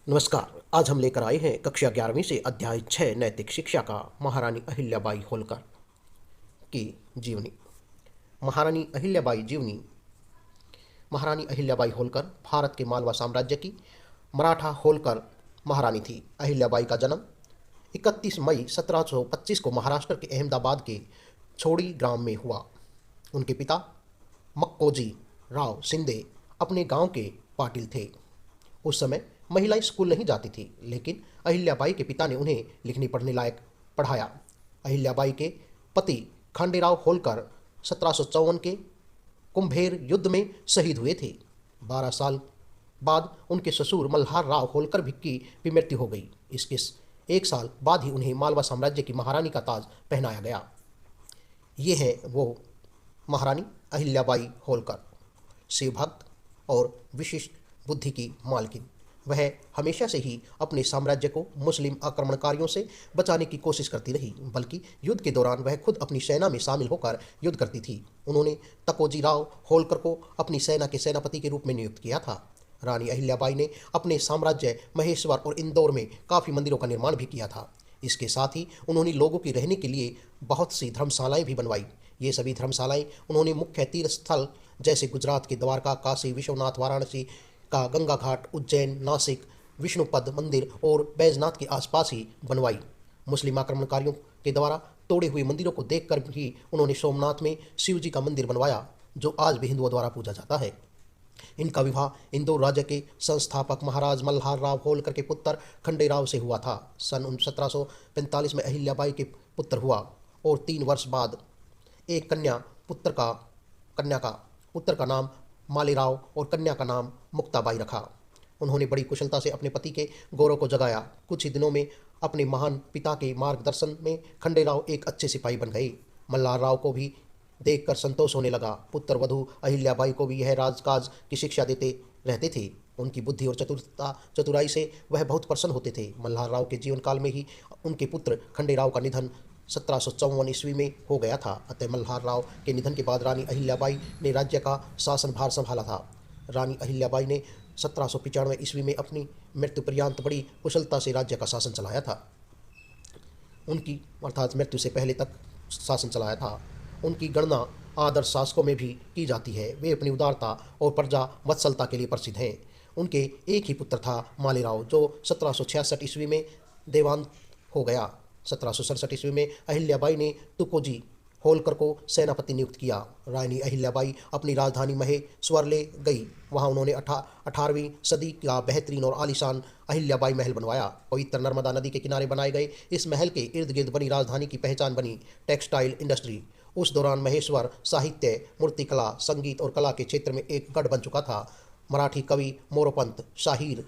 नमस्कार। आज हम लेकर आए हैं कक्षा 11वीं से अध्याय 6 नैतिक शिक्षा का महारानी अहिल्याबाई होलकर की जीवनी। महारानी अहिल्याबाई जीवनी। महारानी अहिल्याबाई होलकर भारत के मालवा साम्राज्य की मराठा होलकर महारानी थी। अहिल्याबाई का जन्म 31 मई 1725 को महाराष्ट्र के अहमदाबाद के छोड़ी ग्राम में हुआ। उनके पिता मक्कोजी राव शिंदे अपने गांव के पाटिल थे। उस समय महिलाएं स्कूल नहीं जाती थी, लेकिन अहिल्याबाई के पिता ने उन्हें लिखने पढ़ने लायक पढ़ाया। अहिल्याबाई के पति खांडेराव होलकर 1754 के कुंभेर युद्ध में शहीद हुए थे। 12 साल बाद उनके ससुर मल्हार राव होलकर की भी मृत्यु हो गई। इसके एक साल बाद ही उन्हें मालवा साम्राज्य की महारानी का ताज पहनाया गया। ये है वो महारानी अहिल्याबाई होलकर, शिवभक्त और विशिष्ट बुद्धि की मालकिन। वह हमेशा से ही अपने साम्राज्य को मुस्लिम आक्रमणकारियों से बचाने की कोशिश करती रही, बल्कि युद्ध के दौरान वह खुद अपनी सेना में शामिल होकर युद्ध करती थी। उन्होंने तकोजी राव होलकर को अपनी सेना के सेनापति के रूप में नियुक्त किया था। रानी अहिल्याबाई ने अपने साम्राज्य महेश्वर और इंदौर में काफ़ी मंदिरों का निर्माण भी किया था। इसके साथ ही उन्होंने लोगों की रहने के लिए बहुत सी धर्मशालाएं भी बनवाई। ये सभी धर्मशालाएं उन्होंने मुख्य तीर्थ स्थल जैसे गुजरात के द्वारका, काशी विश्वनाथ, वाराणसी का गंगा घाट, उज्जैन, नासिक, विष्णुपद मंदिर और बैजनाथ के आसपास ही बनवाई। मुस्लिम आक्रमणकारियों के द्वारा तोड़े हुए मंदिरों को देखकर भी उन्होंने सोमनाथ में शिव जी का मंदिर बनवाया, जो आज भी हिंदुओं द्वारा पूजा जाता है। इनका विवाह इंदौर राज्य के संस्थापक महाराज मल्हार राव होलकर के पुत्र खंडेराव से हुआ था। सन 1745 में अहिल्याबाई के पुत्र हुआ और 3 वर्ष बाद एक कन्या का पुत्र का नाम मालेराव और कन्या का नाम मुक्ताबाई रखा। उन्होंने बड़ी कुशलता से अपने पति के गौरव को जगाया। कुछ ही दिनों में अपने महान पिता के मार्गदर्शन में खंडेराव एक अच्छे सिपाही बन गए। मल्हार राव को भी देखकर संतोष होने लगा। पुत्र वधू अहिल्याबाई को भी यह राजकाज की शिक्षा देते रहते थे। उनकी बुद्धि और चतुराई से वह बहुत प्रसन्न होते थे। मल्हार राव के जीवन काल में ही उनके पुत्र खंडेराव का निधन 1754 ईस्वी में हो गया था। अतः मल्हार राव के निधन के बाद रानी अहिल्याबाई ने राज्य का शासन भार संभाला था। रानी अहिल्याबाई ने 1795 ईस्वी में अपनी मृत्यु पर्यंत बड़ी कुशलता से राज्य का शासन चलाया था। उनकी अर्थात मृत्यु से पहले तक शासन चलाया था। उनकी गणना आदर्श शासकों में भी की जाती है। वे अपनी उदारता और प्रजा वत्सलता के लिए प्रसिद्ध हैं। उनके एक ही पुत्र था मालेराव, जो 1766 ईस्वी में देवांत हो गया। 1767 ईस्वी में अहिल्याबाई ने तुकोजी होलकर को सेनापति नियुक्त किया। रानी अहिल्याबाई अपनी राजधानी महेश्वर ले गई। वहां उन्होंने 18वीं सदी का बेहतरीन और आलीशान अहिल्याबाई महल बनवाया। पवित्र नर्मदा नदी के किनारे बनाए गए इस महल के इर्द गिर्द बनी राजधानी की पहचान बनी टेक्सटाइल इंडस्ट्री। उस दौरान महेश्वर साहित्य, मूर्तिकला, संगीत और कला के क्षेत्र में एक गढ़ बन चुका था। मराठी कवि मोरोपंत, शाहीर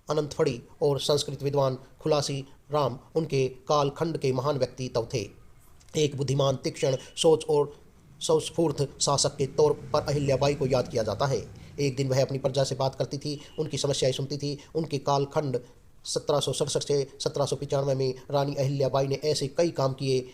अनंतफड़ी और संस्कृत विद्वान खुलासी राम उनके कालखंड के महान व्यक्तित्व थे। एक बुद्धिमान, तीक्ष्ण सोच और सौस्फूर्त शासक के तौर पर अहिल्याबाई को याद किया जाता है। एक दिन वह अपनी प्रजा से बात करती थी, उनकी समस्याएं सुनती थी। उनके कालखंड 1767 से 1795 में रानी अहिल्याबाई ने ऐसे कई काम किए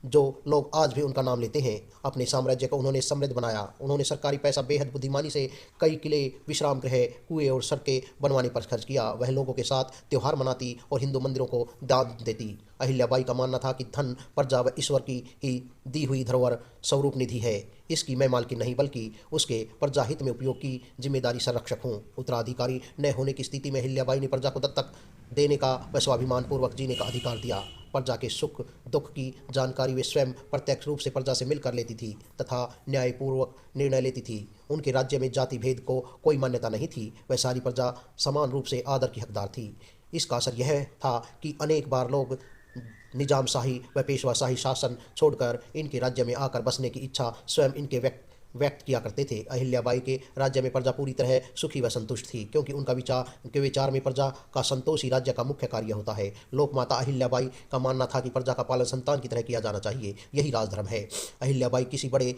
जो लोग आज भी उनका नाम लेते हैं। अपने साम्राज्य को उन्होंने समृद्ध बनाया। उन्होंने सरकारी पैसा बेहद बुद्धिमानी से कई किले, विश्राम गृह, कुएं और सड़कें बनवाने पर खर्च किया। वह लोगों के साथ त्यौहार मनाती और हिंदू मंदिरों को दान देती। अहिल्याबाई का मानना था कि धन प्रजा व ईश्वर की ही दी हुई धरोहर स्वरूप निधि है। इसकी मैं मालकिन नहीं, बल्कि उसके प्रजाहित में उपयोग की जिम्मेदारी संरक्षक हूँ। उत्तराधिकारी न होने की स्थिति में अहिल्याबाई ने प्रजा को दत्तक देने का व स्वाभिमान पूर्वक जीने का अधिकार दिया। प्रजा के सुख दुख की जानकारी वे स्वयं प्रत्यक्ष रूप से प्रजा से मिलकर लेती थी तथा न्यायपूर्वक निर्णय लेती थी। उनके राज्य में जाति भेद को कोई मान्यता नहीं थी। वह सारी प्रजा समान रूप से आदर की हकदार थी। इसका असर यह था कि अनेक बार लोग निजामशाही व पेशवाशाही शासन छोड़कर इनके राज्य में आकर बसने की इच्छा स्वयं इनके व्यक्त किया करते थे। अहिल्याबाई के राज्य में प्रजा पूरी तरह सुखी व संतुष्ट थी, क्योंकि उनके विचार में प्रजा का संतोष ही राज्य का मुख्य कार्य होता है। लोकमाता अहिल्याबाई का मानना था कि प्रजा का पालन संतान की तरह किया जाना चाहिए। यही राजधर्म है। अहिल्याबाई किसी बड़े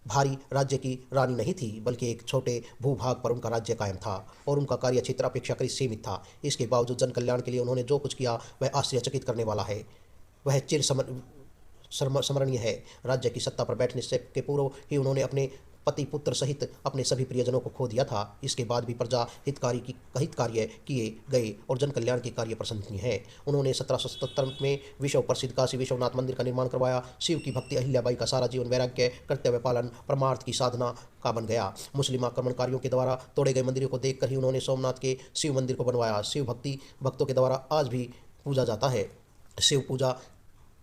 भारी राज्य की रानी नहीं थी, बल्कि एक छोटे भूभाग पर उनका राज्य कायम था और उनका कार्य क्षेत्र अपेक्षाकृत सीमित था। इसके बावजूद जन कल्याण के लिए उन्होंने जो कुछ किया वह आश्चर्यचकित करने वाला है। वह चिर स्मरणीय है। राज्य की सत्ता पर बैठने से के पूर्व ही उन्होंने अपने पति पुत्र सहित अपने सभी प्रियजनों को खो दिया था। इसके बाद भी प्रजा हित कार्य किए गए और जन कल्याण के कार्य प्रशंसनीय है। उन्होंने 1777 में विश्व प्रसिद्ध काशी विश्वनाथ मंदिर का निर्माण करवाया। शिव की भक्ति अहिल्याबाई का सारा जीवन वैराग्य, कर्तव्य पालन, परमार्थ की साधना का बन गया। मुस्लिम आक्रमणकारियों के द्वारा तोड़े गए मंदिरों को देखकर ही उन्होंने सोमनाथ के शिव मंदिर को बनवाया। शिव भक्ति भक्तों के द्वारा आज भी पूजा जाता है। शिव पूजा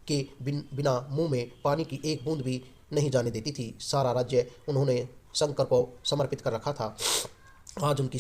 के बिना मुंह में पानी की एक बूंद भी नहीं जाने देती थी। सारा राज्य उन्होंने शंकर को समर्पित कर रखा था। आज उनकी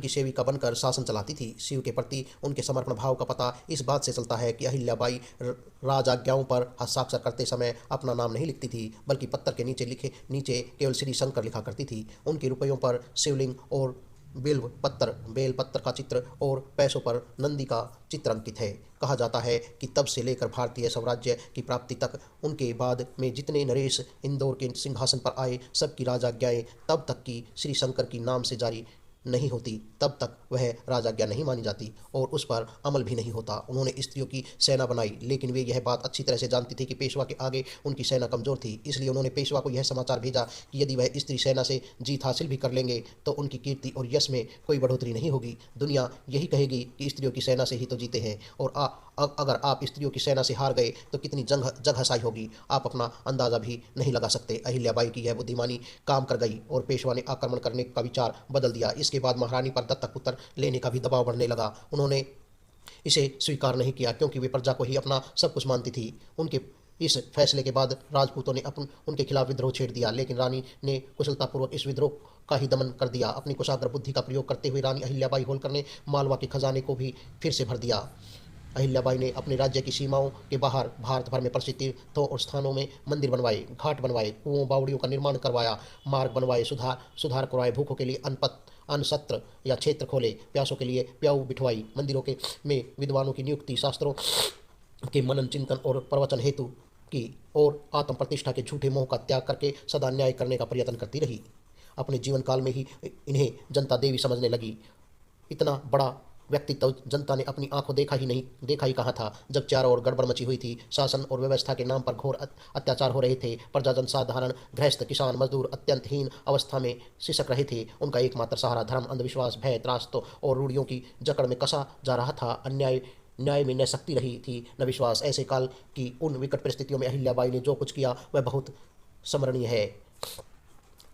सेविका बनकर शासन चलाती थी। शिव के प्रति उनके समर्पण भाव का पता इस बात से चलता है कि अहिल्याबाई राजाज्ञाओं पर हस्ताक्षर करते समय अपना नाम नहीं लिखती थी, बल्कि पत्थर के नीचे केवल श्री शंकर लिखा करती थी। उनके रुपयों पर शिवलिंग और बेल पत्थर का चित्र और पैसों पर नंदी का चित्र अंकित है। कहा जाता है कि तब से लेकर भारतीय स्वराज्य की प्राप्ति तक उनके बाद में जितने नरेश इंदौर के सिंहासन पर आए, सबकी राजाज्ञाएं तब तक कि श्री शंकर की नाम से जारी नहीं होती, तब तक वह राजाज्ञा नहीं मानी जाती और उस पर अमल भी नहीं होता। उन्होंने स्त्रियों की सेना बनाई, लेकिन वे यह बात अच्छी तरह से जानती थी कि पेशवा के आगे उनकी सेना कमज़ोर थी। इसलिए उन्होंने पेशवा को यह समाचार भेजा कि यदि वह स्त्री सेना से जीत हासिल भी कर लेंगे तो उनकी कीर्ति और यश में कोई बढ़ोतरी नहीं होगी। दुनिया यही कहेगी कि स्त्रियों की सेना से ही तो जीते हैं, और अगर आप स्त्रियों की सेना से हार गए तो कितनी जग हसाई होगी, आप अपना अंदाज़ा भी नहीं लगा सकते। अहिल्याबाई की यह बुद्धिमानी काम कर गई और पेशवा ने आक्रमण करने का विचार बदल दिया। इसके बाद महारानी पर दत्तक पुत्र लेने का भी दबाव बढ़ने लगा। उन्होंने इसे स्वीकार नहीं किया क्योंकि वे प्रजा को ही अपना सब कुछ मानती थी। उनके इस फैसले के बाद राजपूतों ने उनके खिलाफ विद्रोह छेड़ दिया, लेकिन रानी ने कुशलतापूर्वक इस विद्रोह का ही दमन कर दिया। अपनी कुशाग्र बुद्धि का प्रयोग करते हुए रानी अहिल्याबाई होलकर ने मालवा के खजाने को भी फिर से भर दिया। अहिल्याबाई ने अपने राज्य की सीमाओं के बाहर भारत भर में प्रसिद्ध तीर्थों और स्थानों में मंदिर बनवाए, घाट बनवाए, कुओं बावड़ियों का निर्माण करवाया, मार्ग बनवाए, सुधार करवाए, भूखों के लिए अन्न सत्र या क्षेत्र खोले, प्यासों के लिए प्याऊ बिठवाई, मंदिरों के में विद्वानों की नियुक्ति, शास्त्रों के मनन चिंतन और प्रवचन हेतु की, और आत्म प्रतिष्ठा के झूठे मोह का त्याग करके सदा न्याय करने का प्रयत्न करती रही। अपने जीवन काल में ही इन्हें जनता देवी समझने लगी। इतना बड़ा व्यक्तित्व जनता ने अपनी आंखों देखा ही कहाँ था। जब चारों ओर गड़बड़ मची हुई थी, शासन और व्यवस्था के नाम पर घोर अत्याचार हो रहे थे, प्रजाजन साधारण गृहस्थ किसान मजदूर अत्यंत हीन अवस्था में सिसक रहे थे। उनका एकमात्र सहारा धर्म, अंधविश्वास, भय, त्रास और रूढ़ियों की जकड़ में कसा जा रहा था। न्याय में न शक्ति रही थी न विश्वास। ऐसे काल की उन विकट परिस्थितियों में अहिल्याबाई ने जो कुछ किया वह बहुत स्मरणीय है।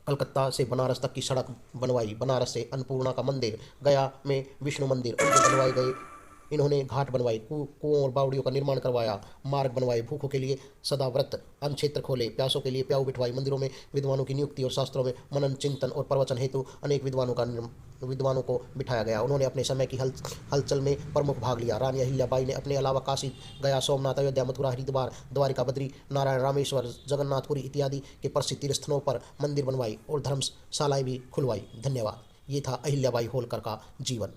कलकत्ता से बनारस तक की सड़क बनवाई, बनारस से अन्नपूर्णा का मंदिर, गया में विष्णु मंदिर उनके बनवाए गए। इन्होंने घाट बनवाए, कुओं और बावड़ियों का निर्माण करवाया, मार्ग बनवाए, भूखों के लिए सदाव्रत अन्न क्षेत्र खोले, प्यासों के लिए प्याऊ बिठवाई, मंदिरों में विद्वानों की नियुक्ति और शास्त्रों में मनन चिंतन और प्रवचन हेतु अनेक विद्वानों को बिठाया गया। उन्होंने अपने समय की हलचल में प्रमुख भाग लिया। रानी अहिल्याबाई ने अपने अलावा काशी, गया, सोमनाथ, अयोध्या, मथुरा, हरिद्वार, द्वारिका, बद्री नारायण, रामेश्वर, जगन्नाथपुरी इत्यादि के प्रसिद्ध तीर्थस्थलों पर मंदिर बनवाई और धर्मशालाएं भी खुलवाई। धन्यवाद। ये था अहिल्याबाई होलकर का जीवन।